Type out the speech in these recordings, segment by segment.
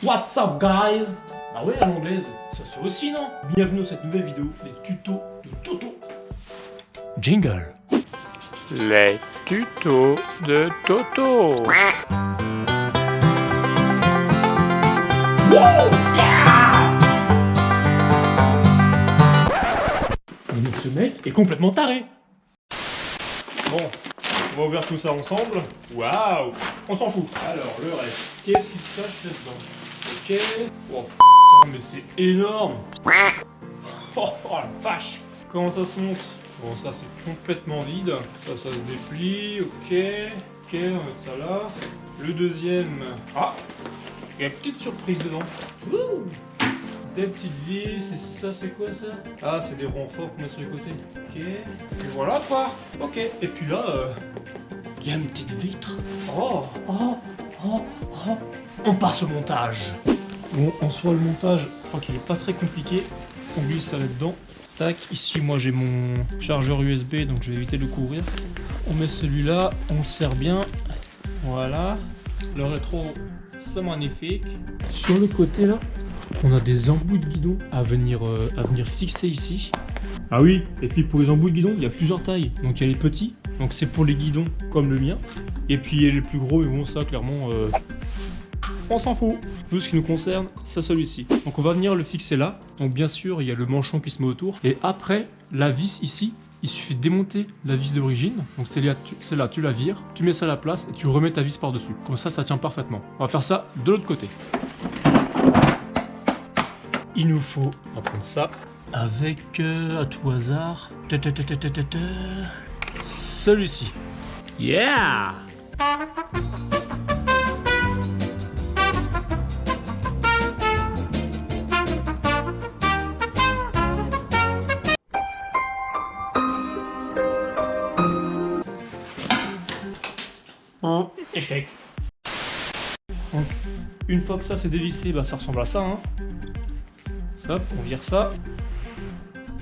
What's up guys? Ah ouais, à l'anglaise, ça se fait aussi non? Bienvenue dans cette nouvelle vidéo, les tutos de Toto. Jingle. Les tutos de Toto. Mais ce mec est complètement taré. Bon, on va ouvrir tout ça ensemble. Waouh, on s'en fout. Alors, le reste, qu'est-ce qui se cache là-dedans? Ok. Oh putain, mais c'est énorme. Oh la vache. Comment ça se monte? Bon, ça c'est complètement vide. Ça se déplie. Ok. Ok, on va mettre ça là. Le deuxième. Ah, il y a une petite surprise dedans. Ouh, des petites vis. Et ça, c'est quoi ça? Ah, c'est des renforts qu'on met sur les côtés. Ok. Et voilà quoi. Ok. Et puis là, il y a une petite vitre. Oh. On passe au montage. Bon, en soi, le montage, je crois qu'il est pas très compliqué. On glisse ça là-dedans. Tac, ici, moi j'ai mon chargeur USB, donc je vais éviter de le couvrir. On met celui-là, on le serre bien. Voilà. Le rétro, c'est magnifique. Sur le côté là, on a des embouts de guidon à venir fixer ici. Ah oui, et puis pour les embouts de guidon, il y a plusieurs tailles. Donc il y a les petits, donc c'est pour les guidons comme le mien. Et puis il y a les plus gros, et bon ça clairement, on s'en fout. Nous, ce qui nous concerne, c'est celui-ci. Donc on va venir le fixer là. Donc bien sûr, il y a le manchon qui se met autour. Et après, la vis ici, il suffit de démonter la vis d'origine. Donc celle-là, tu la vires, tu mets ça à la place et tu remets ta vis par-dessus. Comme ça tient parfaitement. On va faire ça de l'autre côté. Il nous faut, on va prendre ça avec, à tout hasard, celui-ci. Yeah! Échec. Donc, une fois que ça c'est dévissé, bah, ça ressemble à ça. Hein. Hop, on vire ça.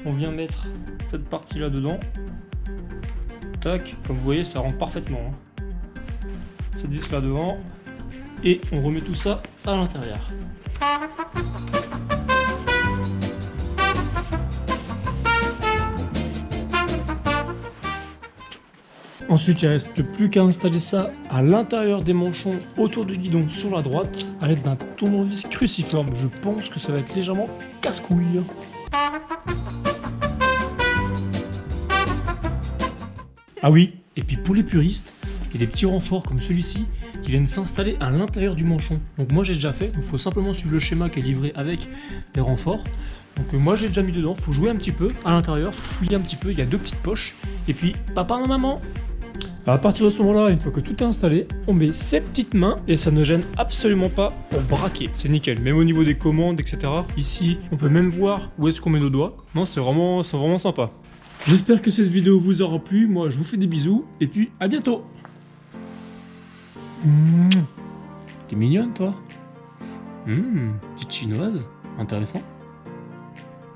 On vient mettre cette partie là dedans. Tac, comme vous voyez, ça rentre parfaitement. Hein. Cette vis là devant. Et on remet tout ça à l'intérieur. Ensuite, il ne reste plus qu'à installer ça à l'intérieur des manchons autour du guidon sur la droite à l'aide d'un tournevis cruciforme. Je pense que ça va être légèrement casse-couille. Ah oui, et puis pour les puristes, il y a des petits renforts comme celui-ci qui viennent s'installer à l'intérieur du manchon. Donc moi j'ai déjà fait, il faut simplement suivre le schéma qui est livré avec les renforts. Donc moi j'ai déjà mis dedans, il faut jouer un petit peu à l'intérieur, faut fouiller un petit peu, il y a deux petites poches. Et puis papa et maman. À partir de ce moment-là, une fois que tout est installé, on met ses petites mains et ça ne gêne absolument pas pour braquer. C'est nickel, même au niveau des commandes, etc. Ici, on peut même voir où est-ce qu'on met nos doigts. Non, c'est vraiment sympa. J'espère que cette vidéo vous aura plu. Moi, je vous fais des bisous et puis à bientôt. T'es mignonne, toi. Petite chinoise, intéressant.